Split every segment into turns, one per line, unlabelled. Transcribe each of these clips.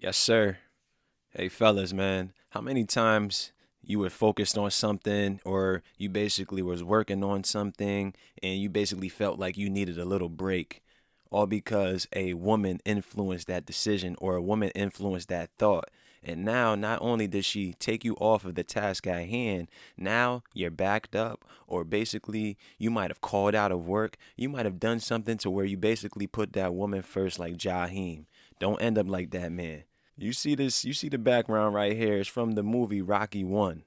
Yes, sir. Hey, fellas, man. How many times you were focused on something or you basically was working on something and you basically felt like you needed a little break, all because a woman influenced that decision or a woman influenced that thought. And now, not only does she take you off of the task at hand, now you're backed up, or basically you might have called out of work. You might have done something to where you basically put that woman first, like Jaheim. Don't end up like that, man. You see this, you see the background right here. It's from the movie Rocky 1.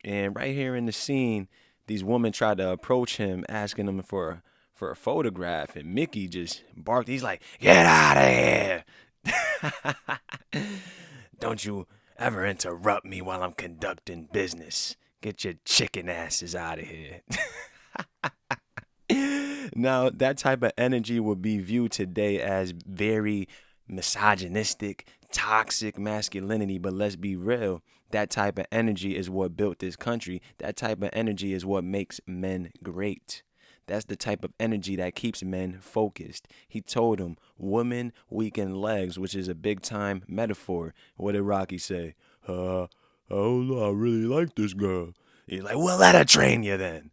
And right here in the scene, these women tried to approach him asking him for a photograph and Mickey just barked. He's like, "Get out of here." Don't you ever interrupt me while I'm conducting business. Get your chicken asses out of here. Now, that type of energy would be viewed today as very misogynistic, toxic masculinity. But let's be real. That type of energy is what built this country. That type of energy is what makes men great. That's the type of energy that keeps men focused. He told him, women weaken legs, which is a big time metaphor. What did Rocky say? I don't know. I really like this girl. He's like, well, let her train you then.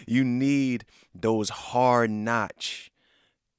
You need those hard notch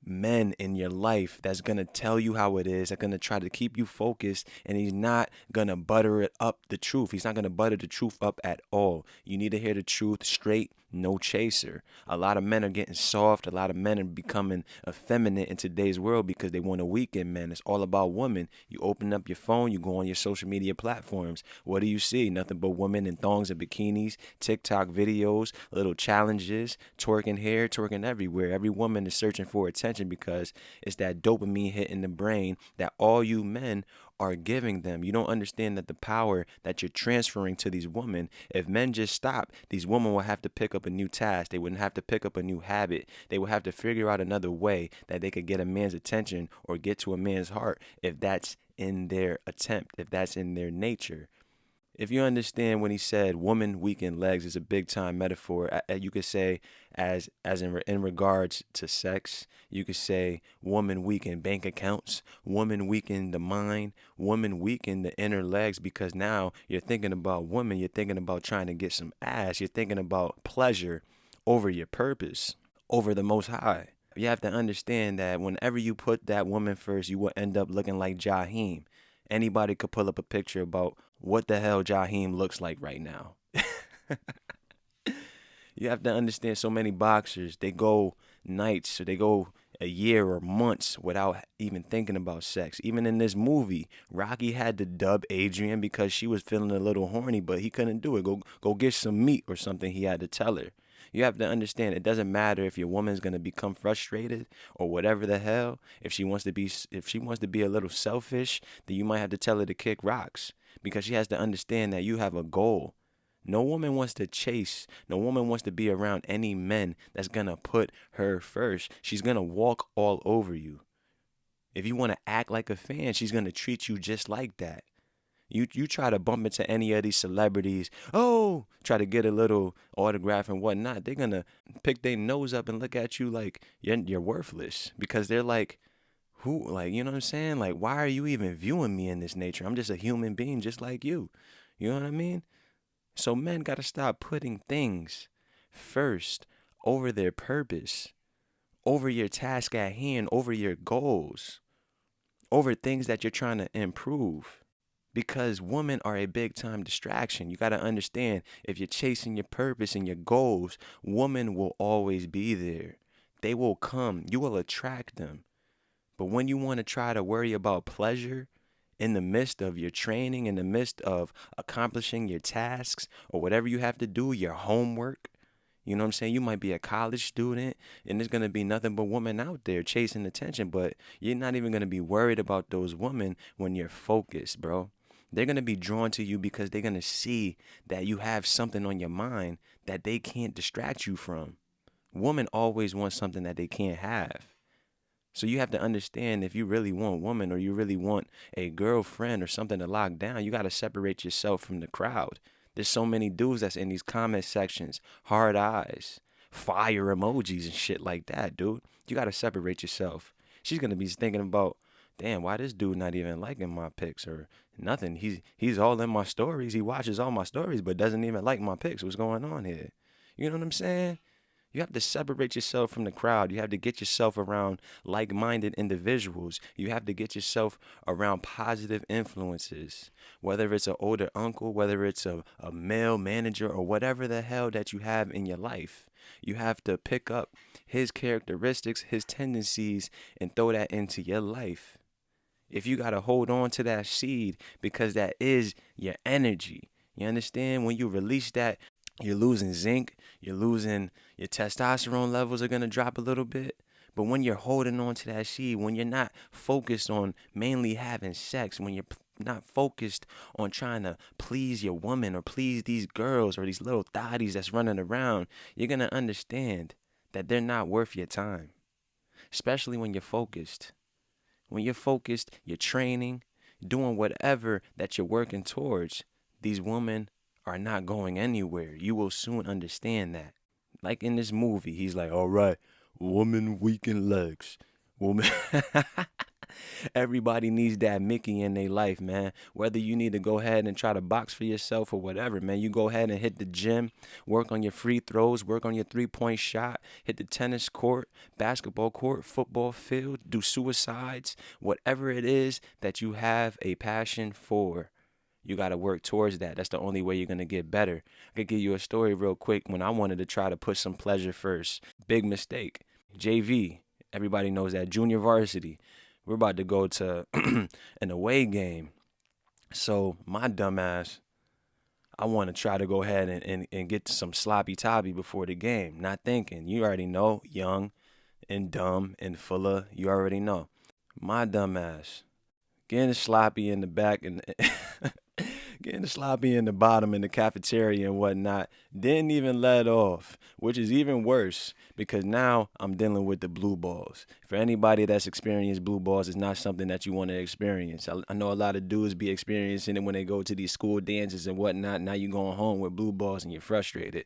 men in your life that's gonna tell you how it is, that's gonna try to keep you focused, and he's not gonna butter it up the truth. He's not gonna butter the truth up at all. You need to hear the truth straight, no chaser. A lot of men are getting soft, a lot of men are becoming effeminate in today's world because they want to weaken men. It's all about women. You open up your phone, you go on your social media platforms. What do you see? Nothing but women in thongs and bikinis, TikTok videos, little challenges, twerking here, twerking everywhere. Every woman is searching for attention because it's that dopamine hit in the brain that all you men are giving them. You don't understand that the power that you're transferring to these women, if men just stop, these women will have to pick up a new task. They wouldn't have to pick up a new habit. They would have to figure out another way that they could get a man's attention or get to a man's heart if that's in their attempt, if that's in their nature. If you understand when he said woman weakened legs is a big time metaphor, you could say in regards to sex, you could say woman weakened bank accounts, woman weakened the mind, woman weakened the inner legs because now you're thinking about women, you're thinking about trying to get some ass, you're thinking about pleasure over your purpose, over the most high. You have to understand that whenever you put that woman first, you will end up looking like Jaheim. Anybody could pull up a picture about what the hell Jaheim looks like right now. You have to understand so many boxers, they go nights or they go a year or months without even thinking about sex. Even in this movie, Rocky had to dub Adrian because she was feeling a little horny, but he couldn't do it. Go get some meat or something, he had to tell her. You have to understand it doesn't matter if your woman's going to become frustrated or whatever the hell. If she wants to be a little selfish, then you might have to tell her to kick rocks because she has to understand that you have a goal. No woman wants to chase. No woman wants to be around any men that's going to put her first. She's going to walk all over you. If you want to act like a fan, she's going to treat you just like that. You try to bump into any of these celebrities, oh, try to get a little autograph and whatnot. They're gonna pick their nose up and look at you like you're worthless because they're like, who, like, you know what I'm saying? Like, why are you even viewing me in this nature? I'm just a human being just like you. You know what I mean? So men gotta stop putting things first over their purpose, over your task at hand, over your goals, over things that you're trying to improve. Because women are a big time distraction. You got to understand if you're chasing your purpose and your goals, women will always be there. They will come. You will attract them. But when you want to try to worry about pleasure in the midst of your training, in the midst of accomplishing your tasks or whatever you have to do, your homework, you know what I'm saying? You might be a college student and there's going to be nothing but women out there chasing attention, but you're not even going to be worried about those women when you're focused, bro. They're going to be drawn to you because they're going to see that you have something on your mind that they can't distract you from. Women always want something that they can't have. So you have to understand if you really want a woman or you really want a girlfriend or something to lock down, you got to separate yourself from the crowd. There's so many dudes that's in these comment sections, hard eyes, fire emojis and shit like that, dude. You got to separate yourself. She's going to be thinking about damn, why this dude not even liking my pics or nothing? He's all in my stories. He watches all my stories, but doesn't even like my pics. What's going on here? You know what I'm saying? You have to separate yourself from the crowd. You have to get yourself around like minded individuals. You have to get yourself around positive influences. Whether it's an older uncle, whether it's a male manager, or whatever the hell that you have in your life. You have to pick up his characteristics, his tendencies, and throw that into your life. If you got to hold on to that seed because that is your energy. You understand? When you release that, you're losing zinc, you're losing your testosterone levels are going to drop a little bit. But when you're holding on to that seed, when you're not focused on mainly having sex, when you're not focused on trying to please your woman or please these girls or these little thotties that's running around, you're going to understand that they're not worth your time, especially when you're focused. When you're focused, you're training, doing whatever that you're working towards, these women are not going anywhere. You will soon understand that. Like in this movie, he's like, all right, woman weakened legs. Woman. Everybody needs that Mickey in their life, man. Whether you need to go ahead and try to box for yourself or whatever, man. You go ahead and hit the gym, work on your free throws, work on your 3-point shot, hit the tennis court, basketball court, football field, do suicides, whatever it is that you have a passion for. You got to work towards that. That's the only way you're going to get better. I could give you a story real quick when I wanted to try to put some pleasure first. Big mistake. JV, everybody knows that. Junior varsity. We're about to go to an away game. So my dumb ass, I want to try to go ahead and get some sloppy toppy before the game. Not thinking. You already know. Young and dumb and full of, you already know. My dumb ass. Getting sloppy in the back and getting sloppy in the bottom in the cafeteria and whatnot. Didn't even let off, which is even worse because now I'm dealing with the blue balls. For anybody that's experienced blue balls, it's not something that you want to experience. I know a lot of dudes be experiencing it when they go to these school dances and whatnot. Now you going home with blue balls and you're frustrated.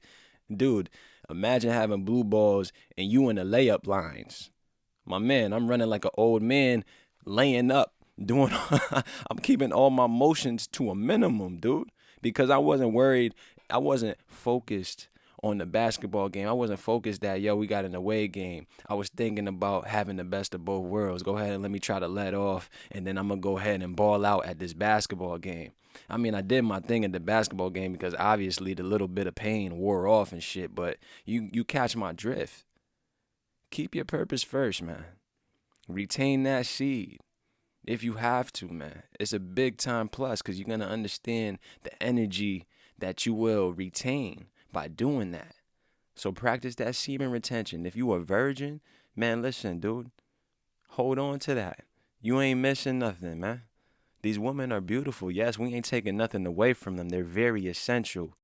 Dude, imagine having blue balls and you in the layup lines. My man, I'm running like an old man laying up doing I'm keeping all my motions to a minimum, dude, because I wasn't worried. I wasn't focused on the basketball game. I wasn't focused that, yo, we got an away game. I was thinking about having the best of both worlds. Go ahead and let me try to let off, and then I'm going to go ahead and ball out at this basketball game. I mean, I did my thing at the basketball game because obviously the little bit of pain wore off and shit, but you catch my drift. Keep your purpose first, man. Retain that seed. If you have to, man. It's a big time plus because you're going to understand the energy that you will retain by doing that. So practice that semen retention. If you a virgin, man, listen, dude, hold on to that. You ain't missing nothing, man. These women are beautiful. Yes, we ain't taking nothing away from them. They're very essential.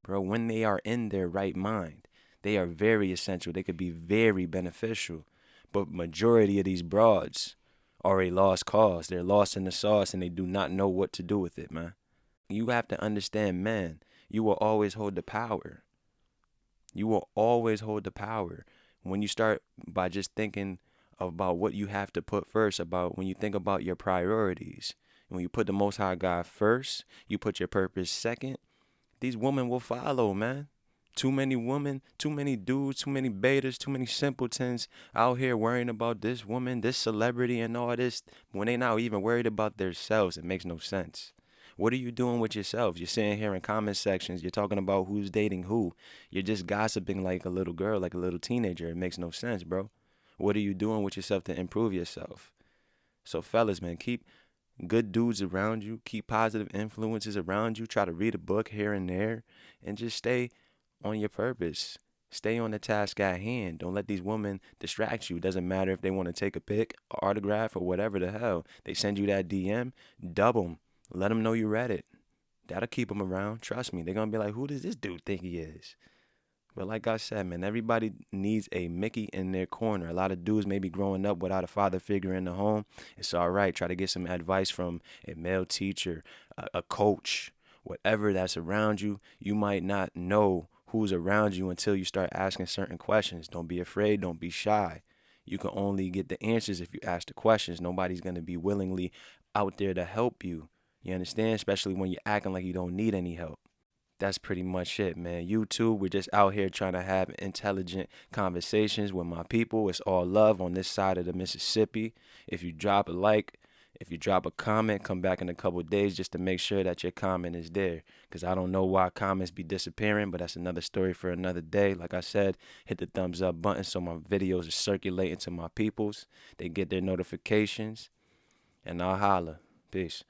Bro, when they are in their right mind, they are very essential. They could be very beneficial. But majority of these broads are a lost cause. They're lost in the sauce and they do not know what to do with it, man. You have to understand, man, you will always hold the power. You will always hold the power. When you start by just thinking about what you have to put first, about when you think about your priorities, when you put the Most High God first, you put your purpose second, these women will follow, man. Too many women, too many dudes, too many betas, too many simpletons out here worrying about this woman, this celebrity, and all this when they not even worried about themselves. It makes no sense. What are you doing with yourself? You're sitting here in comment sections. You're talking about who's dating who. You're just gossiping like a little girl, like a little teenager. It makes no sense, bro. What are you doing with yourself to improve yourself? So, fellas, man, keep good dudes around you. Keep positive influences around you. Try to read a book here and there and just stay on your purpose. Stay on the task at hand. Don't let these women distract you. It doesn't matter if they want to take a pic, or autograph, or whatever the hell. They send you that DM, dub them. Let them know you read it. That'll keep them around. Trust me. They're going to be like, who does this dude think he is? But like I said, man, everybody needs a Mickey in their corner. A lot of dudes may be growing up without a father figure in the home. It's all right. Try to get some advice from a male teacher, a coach, whatever that's around you. You might not know who's around you until you start asking certain questions. Don't be afraid. Don't be shy. You can only get the answers if you ask the questions. Nobody's going to be willingly out there to help you. You understand? Especially when you're acting like you don't need any help. That's pretty much it, man. YouTube, we're just out here trying to have intelligent conversations with my people. It's all love on this side of the Mississippi. If you drop a like, if you drop a comment, come back in a couple of days just to make sure that your comment is there. Because I don't know why comments be disappearing, but that's another story for another day. Like I said, hit the thumbs up button so my videos are circulating to my peoples. They get their notifications. And I'll holla. Peace.